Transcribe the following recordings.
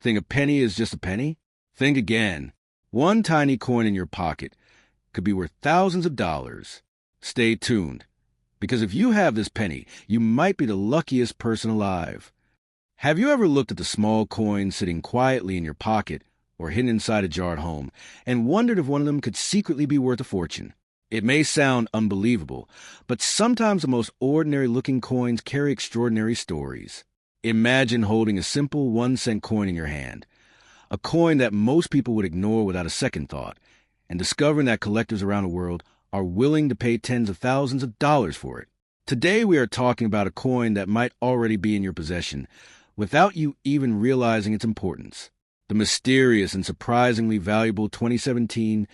Think a penny is just a penny? Think again. One tiny coin in your pocket could be worth thousands of dollars. Stay tuned, because if you have this penny, you might be the luckiest person alive. Have you ever looked at the small coin sitting quietly in your pocket or hidden inside a jar at home and wondered if one of them could secretly be worth a fortune? It may sound unbelievable, but sometimes the most ordinary-looking coins carry extraordinary stories. Imagine holding a simple 1-cent coin in your hand, a coin that most people would ignore without a second thought, and discovering that collectors around the world are willing to pay tens of thousands of dollars for it. Today we are talking about a coin that might already be in your possession without you even realizing its importance. The mysterious and surprisingly valuable 2017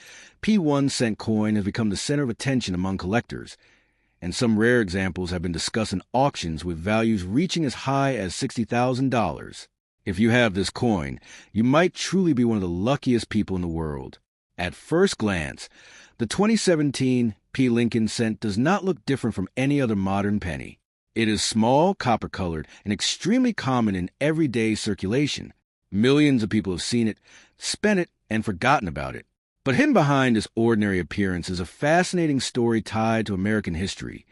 P1 coin has become the center of attention among collectors, and some rare examples have been discussed in auctions with values reaching as high as $60,000. If you have this coin, you might truly be one of the luckiest people in the world. At first glance, the 2017 P. Lincoln cent does not look different from any other modern penny. It is small, copper-colored, and extremely common in everyday circulation. Millions of people have seen it, spent it, and forgotten about it. But hidden behind this ordinary appearance is a fascinating story tied to American history,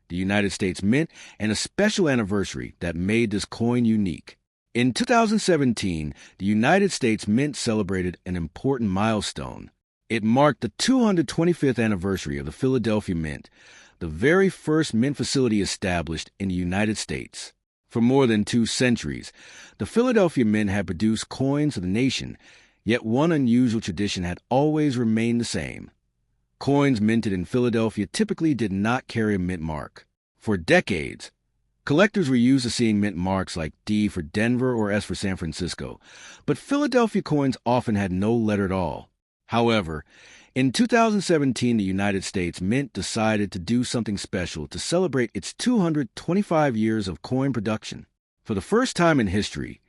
the United States Mint, and a special anniversary that made this coin unique. In 2017, the United States Mint celebrated an important milestone. It marked the 225th anniversary of the Philadelphia Mint, the very first mint facility established in the United States. For more than 2 centuries, the Philadelphia Mint had produced coins for the nation, yet one unusual tradition had always remained the same. Coins minted in Philadelphia typically did not carry a mint mark. For decades, collectors were used to seeing mint marks like D for Denver or S for San Francisco, but Philadelphia coins often had no letter at all. However, in 2017, the United States Mint decided to do something special to celebrate its 225 years of coin production. For the first time in history,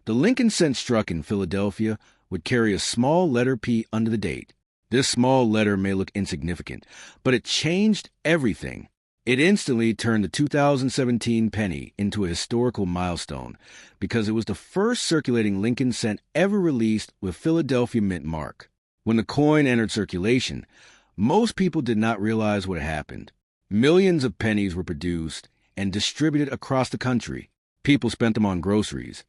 the Lincoln cent struck in Philadelphia would carry a small letter P under the date. This small letter may look insignificant, but it changed everything. It instantly turned the 2017 penny into a historical milestone because it was the first circulating Lincoln cent ever released with Philadelphia Mint mark. When the coin entered circulation, most people did not realize what had happened. Millions of pennies were produced and distributed across the country. People spent them on groceries,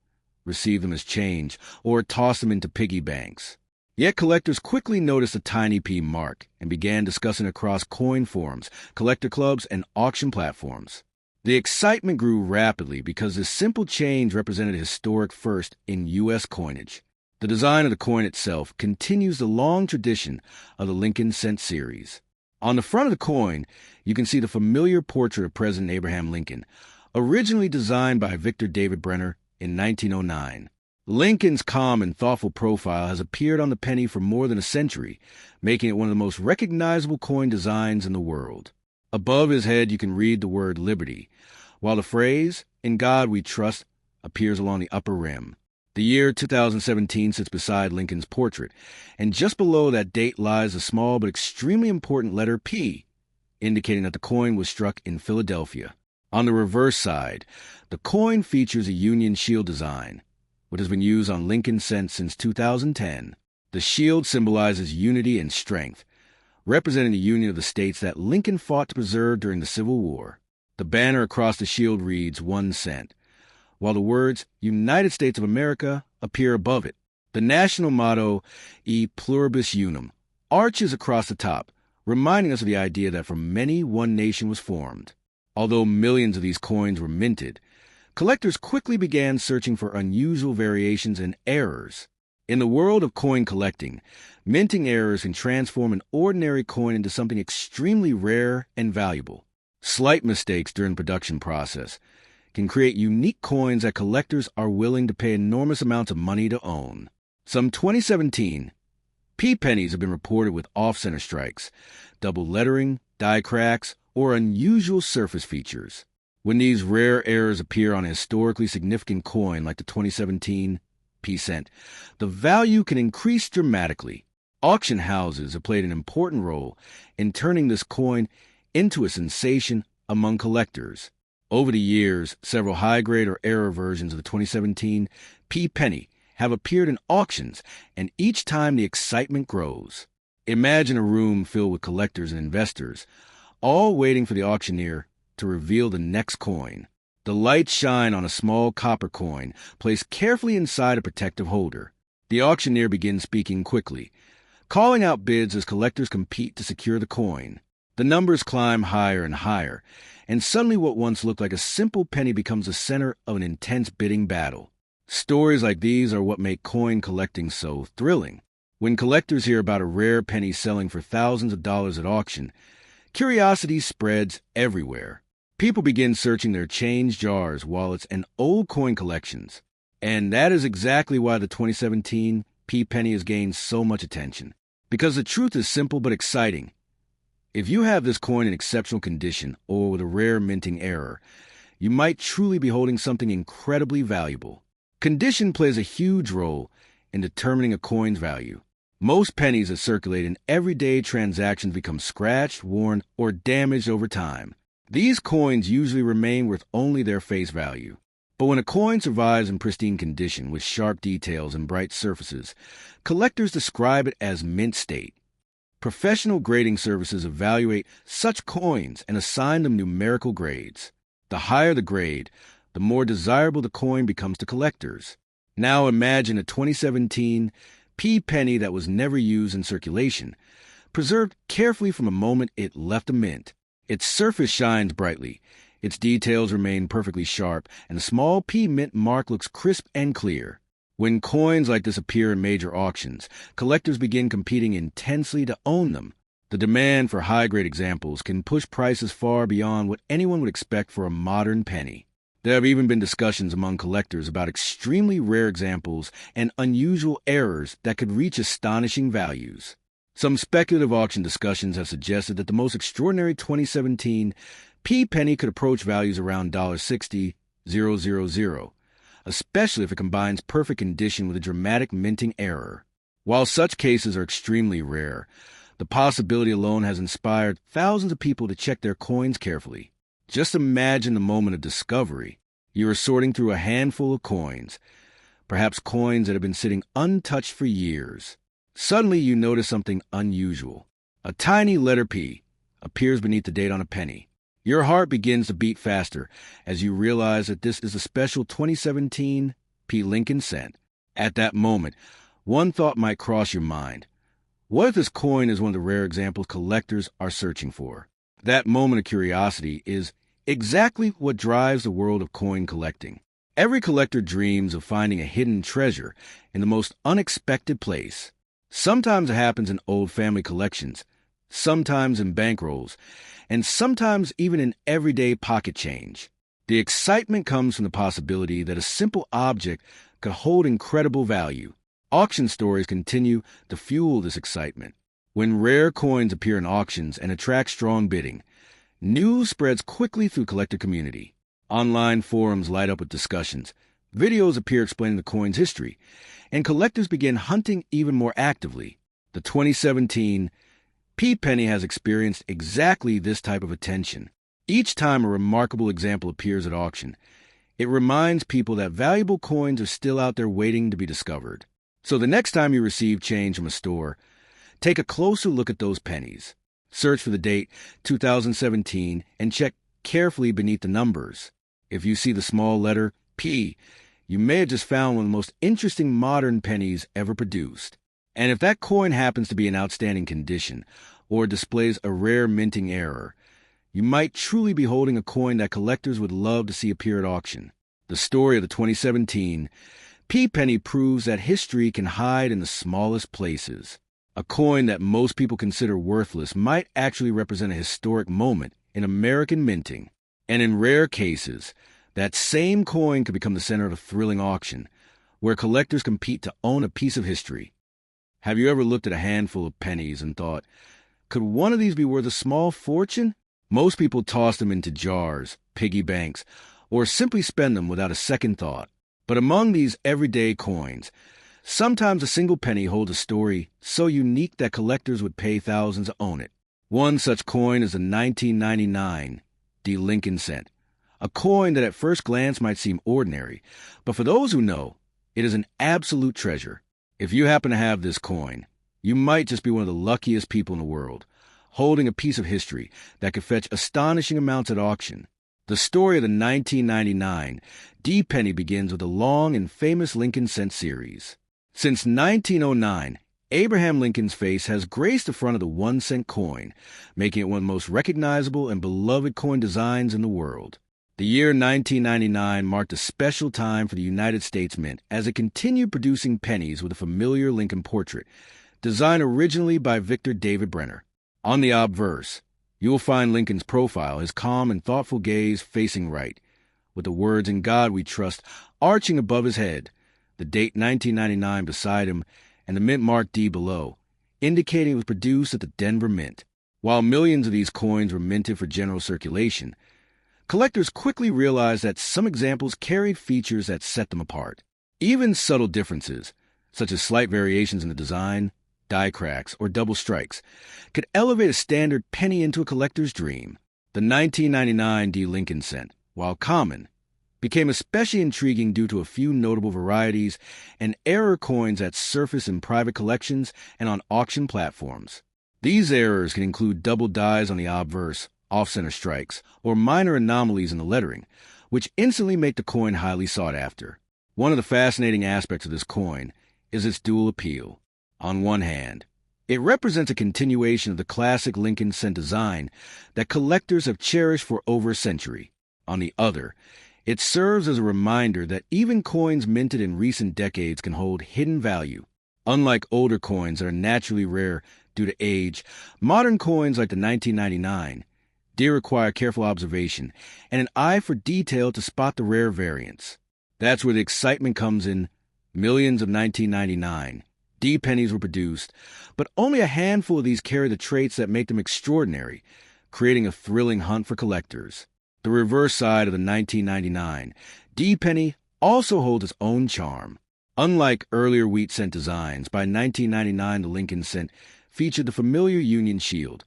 received them as change, or tossed them into piggy banks. Yet collectors quickly noticed the tiny P mark and began discussing across coin forums, collector clubs, and auction platforms. The excitement grew rapidly because this simple change represented a historic first in U.S. coinage. The design of the coin itself continues the long tradition of the Lincoln cent series. On the front of the coin, you can see the familiar portrait of President Abraham Lincoln, originally designed by Victor David Brenner in 1909. Lincoln's calm and thoughtful profile has appeared on the penny for more than a century, making it one of the most recognizable coin designs in the world. Above his head, you can read the word liberty, while the phrase, "In God We Trust," appears along the upper rim. The year 2017 sits beside Lincoln's portrait, and just below that date lies a small but extremely important letter P, indicating that the coin was struck in Philadelphia. On the reverse side, the coin features a Union shield design, which has been used on Lincoln cents since 2010. The shield symbolizes unity and strength, representing the union of the states that Lincoln fought to preserve during the Civil War. The banner across the shield reads 1 cent, while the words United States of America appear above it. The national motto, E Pluribus Unum, arches across the top, reminding us of the idea that from many one nation was formed. Although millions of these coins were minted, collectors quickly began searching for unusual variations and errors. In the world of coin collecting, minting errors can transform an ordinary coin into something extremely rare and valuable. Slight mistakes during the production process can create unique coins that collectors are willing to pay enormous amounts of money to own. Some 2017 P pennies have been reported with off-center strikes, double lettering, die cracks, or unusual surface features. When these rare errors appear on a historically significant coin like the 2017 P cent, the value can increase dramatically. Auction houses have played an important role in turning this coin into a sensation among collectors. Over the years, several high-grade or error versions of the 2017 P penny have appeared in auctions, and each time the excitement grows. Imagine a room filled with collectors and investors, all waiting for the auctioneer to reveal the next coin. The lights shine on a small copper coin placed carefully inside a protective holder. The auctioneer begins speaking quickly, calling out bids as collectors compete to secure the coin. The numbers climb higher and higher, and suddenly what once looked like a simple penny becomes the center of an intense bidding battle. Stories like these are what make coin collecting so thrilling. When collectors hear about a rare penny selling for thousands of dollars at auction, curiosity spreads everywhere. People begin searching their change jars, wallets, and old coin collections. And that is exactly why the 2017 P penny has gained so much attention. Because the truth is simple but exciting. If you have this coin in exceptional condition or with a rare minting error, you might truly be holding something incredibly valuable. Condition plays a huge role in determining a coin's value. Most pennies that circulate in everyday transactions become scratched, worn, or damaged over time. These coins usually remain worth only their face value. But when a coin survives in pristine condition with sharp details and bright surfaces, collectors describe it as mint state. Professional grading services evaluate such coins and assign them numerical grades. The higher the grade, the more desirable the coin becomes to collectors. Now imagine a 2017 P penny that was never used in circulation, preserved carefully from the moment it left the mint. Its surface shines brightly, its details remain perfectly sharp, and the small P mint mark looks crisp and clear. When coins like this appear in major auctions, collectors begin competing intensely to own them. The demand for high-grade examples can push prices far beyond what anyone would expect for a modern penny. There have even been discussions among collectors about extremely rare examples and unusual errors that could reach astonishing values. Some speculative auction discussions have suggested that the most extraordinary 2017 P penny could approach values around $60,000, especially if it combines perfect condition with a dramatic minting error. While such cases are extremely rare, the possibility alone has inspired thousands of people to check their coins carefully. Just imagine the moment of discovery. You are sorting through a handful of coins, perhaps coins that have been sitting untouched for years. Suddenly you notice something unusual. A tiny letter P appears beneath the date on a penny. Your heart begins to beat faster as you realize that this is a special 2017 P Lincoln cent. At that moment, one thought might cross your mind. What if this coin is one of the rare examples collectors are searching for? That moment of curiosity is exactly what drives the world of coin collecting. Every collector dreams of finding a hidden treasure in the most unexpected place. Sometimes it happens in old family collections, sometimes in bankrolls, and sometimes even in everyday pocket change. The excitement comes from the possibility that a simple object could hold incredible value. Auction stories continue to fuel this excitement. When rare coins appear in auctions and attract strong bidding, news spreads quickly through collector community. Online forums light up with discussions, videos appear explaining the coin's history, and collectors begin hunting even more actively. The 2017 P penny has experienced exactly this type of attention. Each time a remarkable example appears at auction, it reminds people that valuable coins are still out there waiting to be discovered. So the next time you receive change from a store, take a closer look at those pennies. Search for the date 2017 and check carefully beneath the numbers. If you see the small letter P, you may have just found one of the most interesting modern pennies ever produced. And if that coin happens to be in outstanding condition or displays a rare minting error, you might truly be holding a coin that collectors would love to see appear at auction. The story of the 2017 P penny proves that history can hide in the smallest places. A coin that most people consider worthless might actually represent a historic moment in American minting. And in rare cases, that same coin could become the center of a thrilling auction, where collectors compete to own a piece of history. Have you ever looked at a handful of pennies and thought, could one of these be worth a small fortune? Most people toss them into jars, piggy banks, or simply spend them without a second thought. But among these everyday coins, sometimes a single penny holds a story so unique that collectors would pay thousands to own it. One such coin is the 1999 D Lincoln cent, a coin that at first glance might seem ordinary, but for those who know, It is an absolute treasure. If you happen to have this coin, you might just be one of the luckiest people in the world, holding a piece of history that could fetch astonishing amounts at auction. The story of the 1999 D penny begins with a long and famous Lincoln cent series. Since 1909, Abraham Lincoln's face has graced the front of the 1-cent coin, making it one of the most recognizable and beloved coin designs in the world. The year 1999 marked a special time for the United States Mint as it continued producing pennies with a familiar Lincoln portrait, designed originally by Victor David Brenner. On the obverse, you will find Lincoln's profile, his calm and thoughtful gaze facing right, with the words "In God We Trust" arching above his head, the date 1999 beside him, and the mint mark D below, indicating it was produced at the Denver Mint. While millions of these coins were minted for general circulation, collectors quickly realized that some examples carried features that set them apart. Even subtle differences, such as slight variations in the design, die cracks, or double strikes, could elevate a standard penny into a collector's dream. The 1999 D Lincoln cent, while common, became especially intriguing due to a few notable varieties and error coins that surface in private collections and on auction platforms. These errors can include double dies on the obverse, off-center strikes, or minor anomalies in the lettering, which instantly make the coin highly sought after. One of the fascinating aspects of this coin is its dual appeal. On one hand, it represents a continuation of the classic Lincoln cent design that collectors have cherished for over a century. On the other, it serves as a reminder that even coins minted in recent decades can hold hidden value. Unlike older coins that are naturally rare due to age, modern coins like the 1999 do require careful observation and an eye for detail to spot the rare variants. That's where the excitement comes in. Millions of 1999 D pennies were produced, but only a handful of these carry the traits that make them extraordinary, creating a thrilling hunt for collectors. The reverse side of the 1999 D penny also holds its own charm. Unlike earlier wheat cent designs, by 1999 the Lincoln cent featured the familiar Union shield,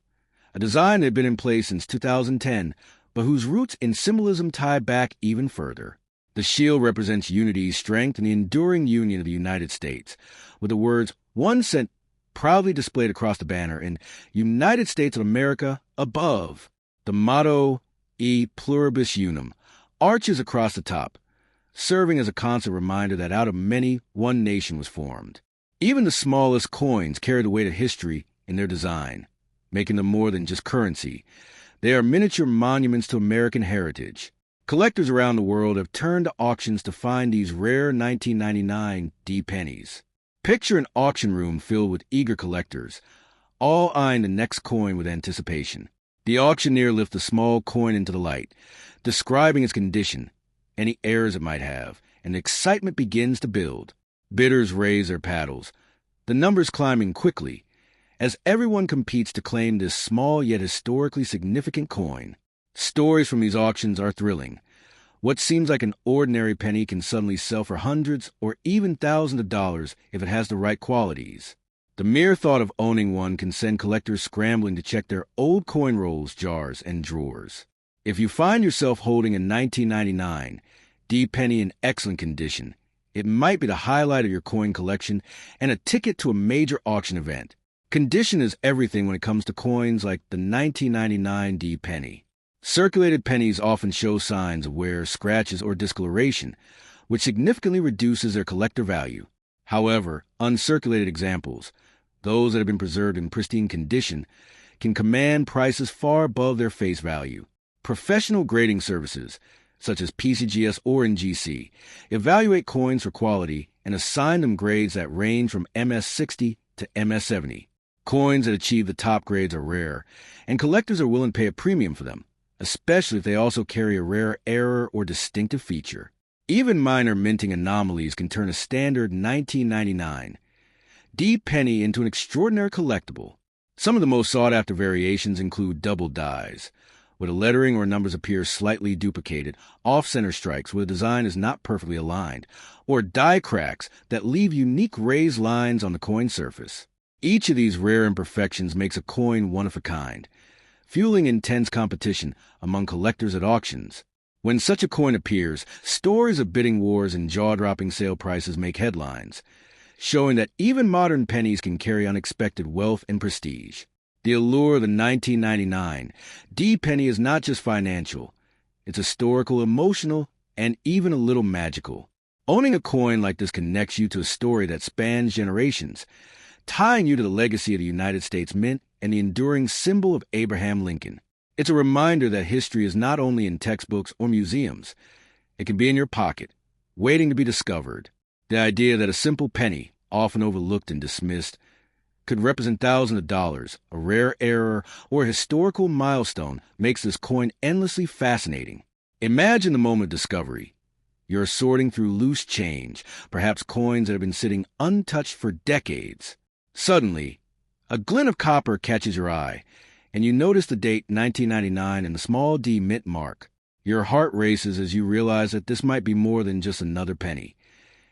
a design that had been in place since 2010, but whose roots in symbolism tie back even further. The shield represents unity, strength, and the enduring union of the United States, with the words 1 cent proudly displayed across the banner and United States of America above. The motto E pluribus unum arches across the top, serving as a constant reminder that out of many, one nation was formed. Even the smallest coins carry the weight of history in their design, making them more than just currency. They are miniature monuments to American heritage. Collectors around the world have turned to auctions to find these rare 1999 D pennies. Picture an auction room filled with eager collectors, all eyeing the next coin with anticipation. The auctioneer lifts the small coin into the light, describing its condition, any errors it might have, and the excitement begins to build. Bidders raise their paddles, the numbers climbing quickly, as everyone competes to claim this small yet historically significant coin. Stories from these auctions are thrilling. What seems like an ordinary penny can suddenly sell for hundreds or even thousands of dollars if it has the right qualities. The mere thought of owning one can send collectors scrambling to check their old coin rolls, jars, and drawers. If you find yourself holding a 1999 D penny in excellent condition, it might be the highlight of your coin collection and a ticket to a major auction event. Condition is everything when it comes to coins like the 1999 D penny. Circulated pennies often show signs of wear, scratches, or discoloration, which significantly reduces their collector value. However, uncirculated examples, those that have been preserved in pristine condition, can command prices far above their face value. Professional grading services, such as PCGS or NGC, evaluate coins for quality and assign them grades that range from MS60 to MS70. Coins that achieve the top grades are rare, and collectors are willing to pay a premium for them, especially if they also carry a rare error or distinctive feature. Even minor minting anomalies can turn a standard 1999 D penny into an extraordinary collectible. Some of the most sought-after variations include double dies, where the lettering or numbers appear slightly duplicated, off-center strikes where the design is not perfectly aligned, or die cracks that leave unique raised lines on the coin surface. Each of these rare imperfections makes a coin one of a kind, fueling intense competition among collectors at auctions. When such a coin appears, stories of bidding wars and jaw-dropping sale prices make headlines, showing that even modern pennies can carry unexpected wealth and prestige. The allure of the 1999 D penny is not just financial. It's historical, emotional, and even a little magical. Owning a coin like this connects you to a story that spans generations, tying you to the legacy of the United States Mint and the enduring symbol of Abraham Lincoln. It's a reminder that history is not only in textbooks or museums. It can be in your pocket, waiting to be discovered. The idea that a simple penny, often overlooked and dismissed, could represent thousands of dollars, a rare error, or a historical milestone makes this coin endlessly fascinating. Imagine the moment of discovery. You're sorting through loose change, perhaps coins that have been sitting untouched for decades. Suddenly, a glint of copper catches your eye, and you notice the date 1999 and the small D mint mark. Your heart races as you realize that this might be more than just another penny.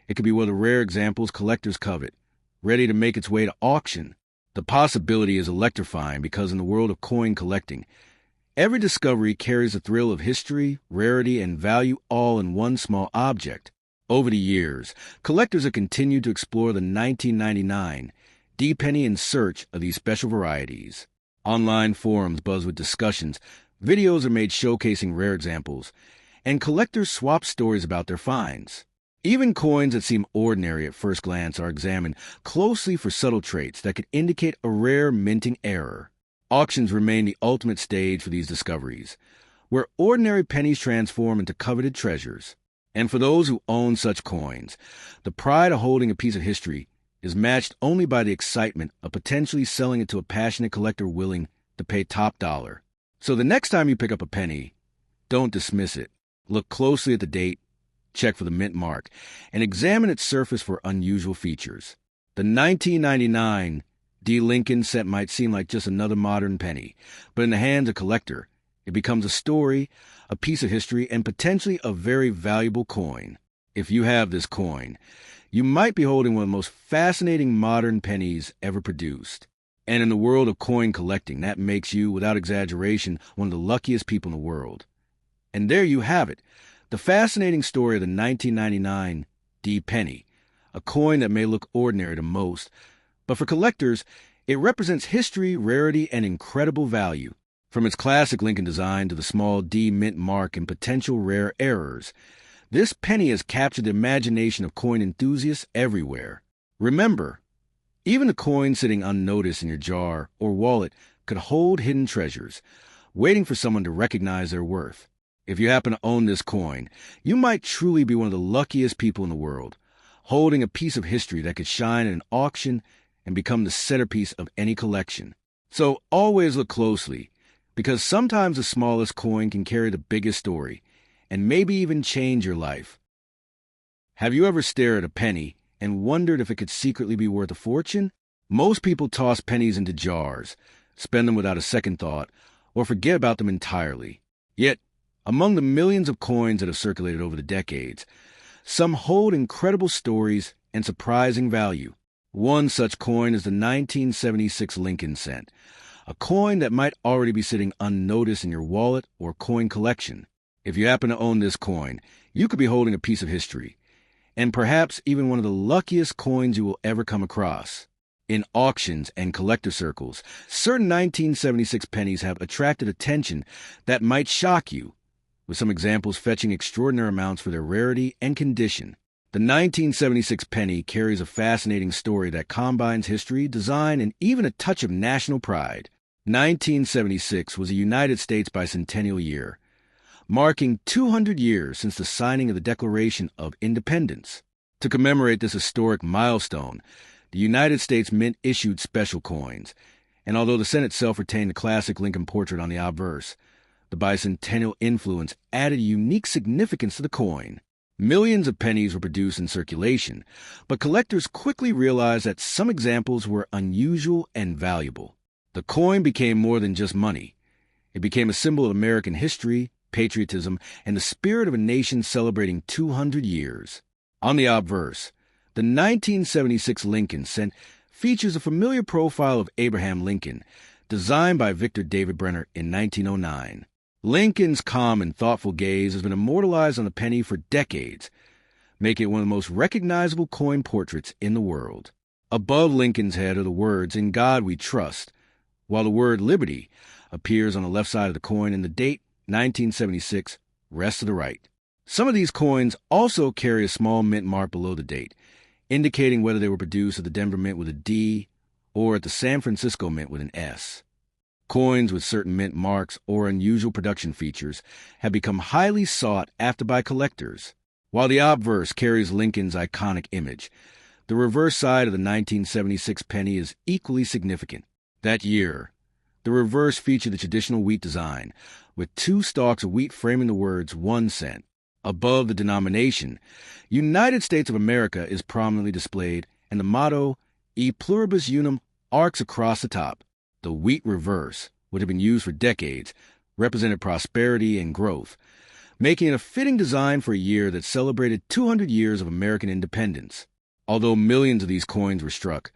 It could be one of the rare examples collectors covet, ready to make its way to auction. The possibility is electrifying because in the world of coin collecting, every discovery carries a thrill of history, rarity, and value all in one small object. Over the years, collectors have continued to explore the 1999 D penny in search of these special varieties. Online forums buzz with discussions, videos are made showcasing rare examples, and collectors swap stories about their finds. Even coins that seem ordinary at first glance are examined closely for subtle traits that could indicate a rare minting error. Auctions remain the ultimate stage for these discoveries, where ordinary pennies transform into coveted treasures. And for those who own such coins, the pride of holding a piece of history is matched only by the excitement of potentially selling it to a passionate collector willing to pay top dollar. So the next time you pick up a penny, don't dismiss it. Look closely at the date, check for the mint mark, and examine its surface for unusual features. The 1999 D. Lincoln set might seem like just another modern penny, but in the hands of a collector, it becomes a story, a piece of history, and potentially a very valuable coin. If you have this coin, you might be holding one of the most fascinating modern pennies ever produced. And in the world of coin collecting, that makes you, without exaggeration, one of the luckiest people in the world. And there you have it, the fascinating story of the 1999 D penny, a coin that may look ordinary to most, but for collectors, it represents history, rarity, and incredible value. From its classic Lincoln design to the small D mint mark and potential rare errors, this penny has captured the imagination of coin enthusiasts everywhere. Remember, even a coin sitting unnoticed in your jar or wallet could hold hidden treasures, waiting for someone to recognize their worth. If you happen to own this coin, you might truly be one of the luckiest people in the world, holding a piece of history that could shine at an auction and become the centerpiece of any collection. So always look closely, because sometimes the smallest coin can carry the biggest story, and maybe even change your life. Have you ever stared at a penny and wondered if it could secretly be worth a fortune? Most people toss pennies into jars, spend them without a second thought, or forget about them entirely. Yet, among the millions of coins that have circulated over the decades, some hold incredible stories and surprising value. One such coin is the 1976 Lincoln cent, a coin that might already be sitting unnoticed in your wallet or coin collection. If you happen to own this coin, you could be holding a piece of history, and perhaps even one of the luckiest coins you will ever come across. In auctions and collector circles, certain 1976 pennies have attracted attention that might shock you, with some examples fetching extraordinary amounts for their rarity and condition. The 1976 penny carries a fascinating story that combines history, design, and even a touch of national pride. 1976 was a United States bicentennial year, marking 200 years since the signing of the Declaration of Independence. To commemorate this historic milestone, the United States Mint issued special coins, and although the cent itself retained the classic Lincoln portrait on the obverse, the bicentennial influence added unique significance to the coin. Millions of pennies were produced in circulation, but collectors quickly realized that some examples were unusual and valuable. The coin became more than just money. It became a symbol of American history, patriotism, and the spirit of a nation celebrating 200 years. On the obverse, the 1976 Lincoln cent features a familiar profile of Abraham Lincoln, designed by Victor David Brenner in 1909. Lincoln's calm and thoughtful gaze has been immortalized on the penny for decades, making it one of the most recognizable coin portraits in the world. Above Lincoln's head are the words, "In God We Trust," while the word "Liberty" appears on the left side of the coin and the date, 1976, rests to the right. Some of these coins also carry a small mint mark below the date, indicating whether they were produced at the Denver Mint with a D or at the San Francisco Mint with an S. Coins with certain mint marks or unusual production features have become highly sought after by collectors. While the obverse carries Lincoln's iconic image, the reverse side of the 1976 penny is equally significant. That year, the reverse featured the traditional wheat design, with 2 stalks of wheat framing the words 1 cent. Above the denomination, United States of America is prominently displayed, and the motto, E Pluribus Unum, arcs across the top. The wheat reverse, which had been used for decades, represented prosperity and growth, making it a fitting design for a year that celebrated 200 years of American independence. Although millions of these coins were struck,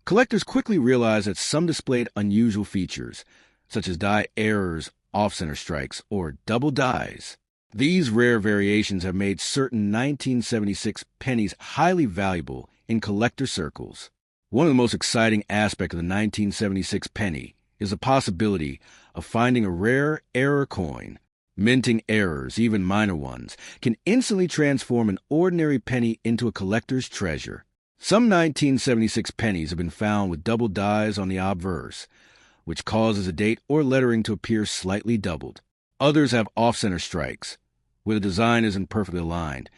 collectors quickly realized that some displayed unusual features, such as die errors, off-center strikes, or double dies. These rare variations have made certain 1976 pennies highly valuable in collector circles. One of the most exciting aspects of the 1976 penny is the possibility of finding a rare error coin. Minting errors, even minor ones, can instantly transform an ordinary penny into a collector's treasure. Some 1976 pennies have been found with double dies on the obverse, which causes a date or lettering to appear slightly doubled. Others have off-center strikes, where the design isn't perfectly aligned,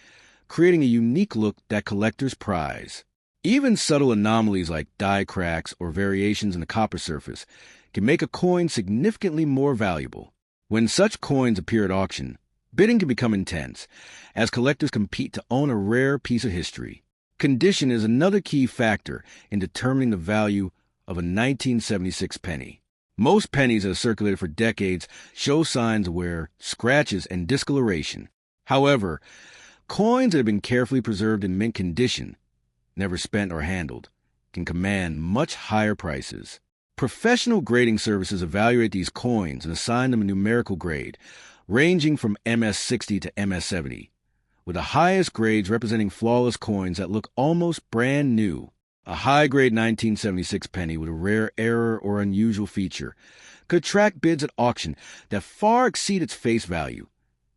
creating a unique look that collectors prize. Even subtle anomalies like die cracks or variations in the copper surface can make a coin significantly more valuable. When such coins appear at auction, bidding can become intense, as collectors compete to own a rare piece of history. Condition is another key factor in determining the value of a 1976 penny. Most pennies that have circulated for decades show signs of wear, scratches, and discoloration. However, coins that have been carefully preserved in mint condition, never spent or handled, can command much higher prices. Professional grading services evaluate these coins and assign them a numerical grade, ranging from MS-60 to MS-70, with the highest grades representing flawless coins that look almost brand new. A high-grade 1976 penny with a rare error or unusual feature could attract bids at auction that far exceed its face value,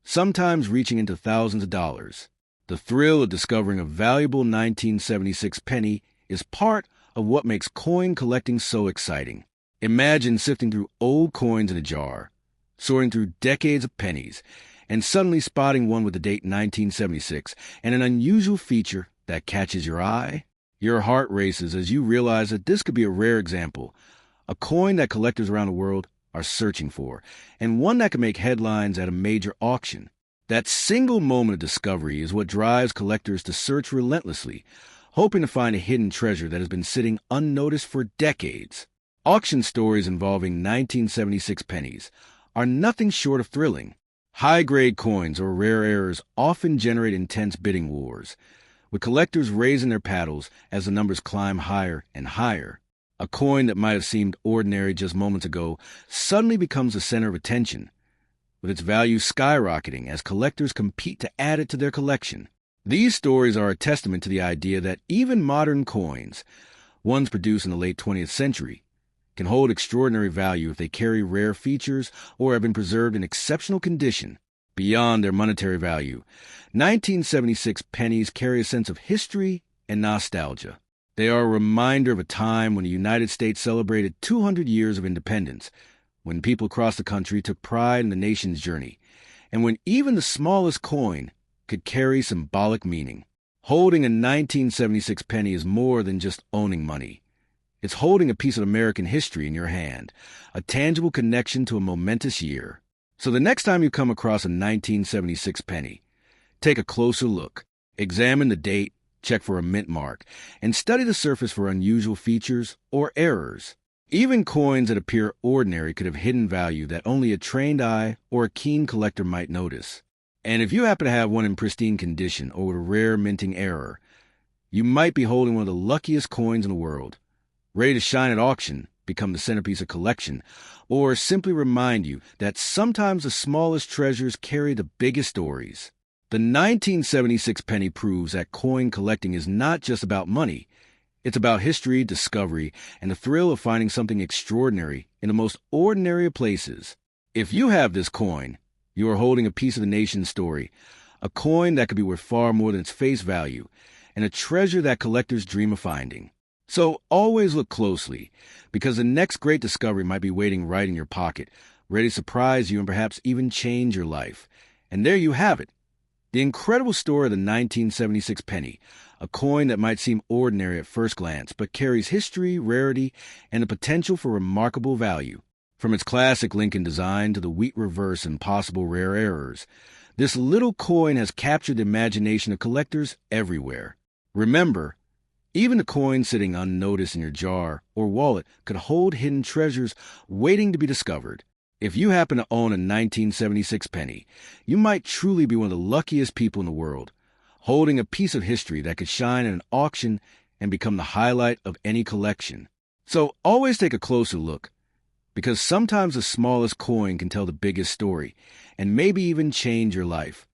sometimes reaching into thousands of dollars. The thrill of discovering a valuable 1976 penny is part of what makes coin collecting so exciting. Imagine sifting through old coins in a jar, sorting through decades of pennies, and suddenly spotting one with the date 1976 and an unusual feature that catches your eye. Your heart races as you realize that this could be a rare example, a coin that collectors around the world are searching for, and one that can make headlines at a major auction. That single moment of discovery is what drives collectors to search relentlessly, hoping to find a hidden treasure that has been sitting unnoticed for decades. Auction stories involving 1976 pennies are nothing short of thrilling. High-grade coins or rare errors often generate intense bidding wars, with collectors raising their paddles as the numbers climb higher and higher. A coin that might have seemed ordinary just moments ago suddenly becomes the center of attention, with its value skyrocketing as collectors compete to add it to their collection. These stories are a testament to the idea that even modern coins, ones produced in the late 20th century, can hold extraordinary value if they carry rare features or have been preserved in exceptional condition. Beyond their monetary value, 1976 pennies carry a sense of history and nostalgia. They are a reminder of a time when the United States celebrated 200 years of independence, when people across the country took pride in the nation's journey, and when even the smallest coin could carry symbolic meaning. Holding a 1976 penny is more than just owning money. It's holding a piece of American history in your hand, a tangible connection to a momentous year. So the next time you come across a 1976 penny, take a closer look, examine the date, check for a mint mark, and study the surface for unusual features or errors. Even coins that appear ordinary could have hidden value that only a trained eye or a keen collector might notice. And if you happen to have one in pristine condition or with a rare minting error, you might be holding one of the luckiest coins in the world, ready to shine at auction become the centerpiece of collection, or simply remind you that sometimes the smallest treasures carry the biggest stories. The 1976 penny proves that coin collecting is not just about money. It's about history, discovery, and the thrill of finding something extraordinary in the most ordinary of places. If you have this coin, you are holding a piece of the nation's story, a coin that could be worth far more than its face value, and a treasure that collectors dream of finding. So always look closely, because the next great discovery might be waiting right in your pocket, ready to surprise you and perhaps even change your life. And there you have it. The incredible story of the 1976 penny, a coin that might seem ordinary at first glance, but carries history, rarity, and the potential for remarkable value. From its classic Lincoln design to the wheat reverse and possible rare errors, this little coin has captured the imagination of collectors everywhere. Remember, even a coin sitting unnoticed in your jar or wallet could hold hidden treasures waiting to be discovered. If you happen to own a 1976 penny, you might truly be one of the luckiest people in the world, holding a piece of history that could shine at an auction and become the highlight of any collection. So always take a closer look, because sometimes the smallest coin can tell the biggest story and maybe even change your life.